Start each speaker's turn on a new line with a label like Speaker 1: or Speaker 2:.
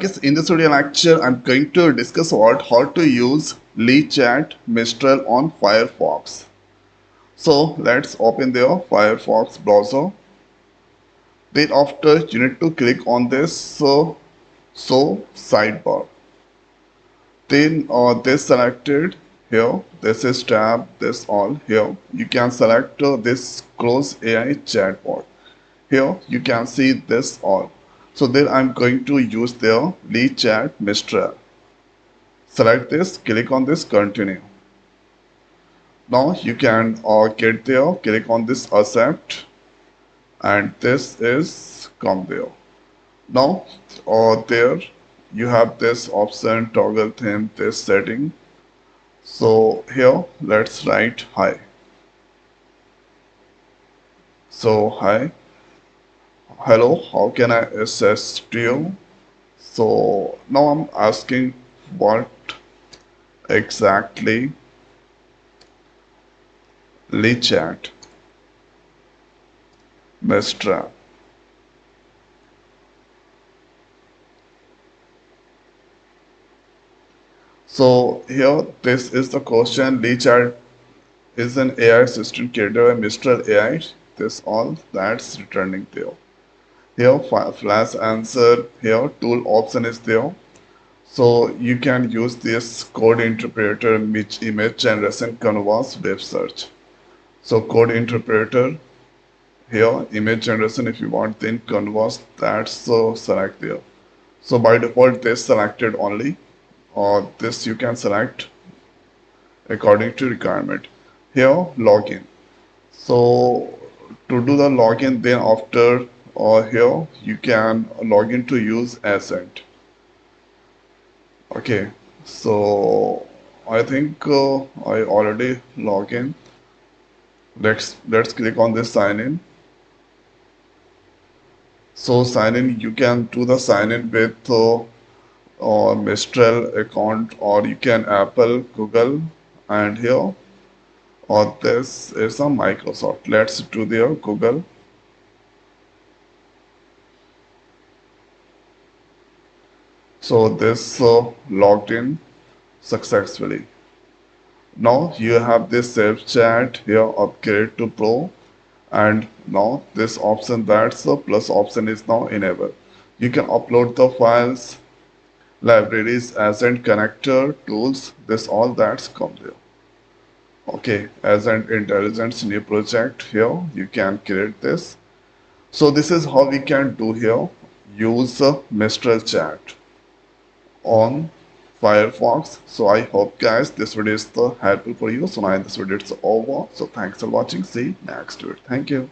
Speaker 1: guess in this video lecture, I'm going to discuss about how to use Le Chat Mistral on Firefox. So let's open the Firefox browser. Then after you need to click on this sidebar. Then this selected here. This is tab. This all here. You can select this Close AI chatbot. Here you can see this all. So then I'm going to use the Le Chat Mistral. Select this, click on this continue. Now you can get there, click on this accept, and this is come there. Now there you have this option toggle theme, this setting. So here let's write hi. So hi, hello, how can I assist you? So now I'm asking what exactly Le Chat Mistral. So here this is the question. Le Chat is an AI assistant created by Mistral AI. This all that's returning there. Here flash answer, here tool option is there. So you can use this code interpreter, image generation, canvas, web search. So code interpreter, here image generation, if you want then canvas, that's select there. So by default this selected only, or this you can select according to requirement. Here login. So to do the login, then after here you can log in to use Ascent. Okay, so I think I already log in. Let's click on this sign in. So sign in, you can do the sign in with Mistral account, or you can Apple, Google, and here or this is a Microsoft. Let's do the Google. So this logged in successfully. Now you have this self chat here, upgrade to pro, and now this option, that's the plus option, is now enabled. You can upload the files, libraries, agent connector, tools, this all that's come there. Okay, as an intelligence new project, here you can create this. So this is how we can do here, use Mistral Chat on Firefox. So I hope guys this video is helpful for you. So now this video is over. So thanks for watching. See you next video. Thank you.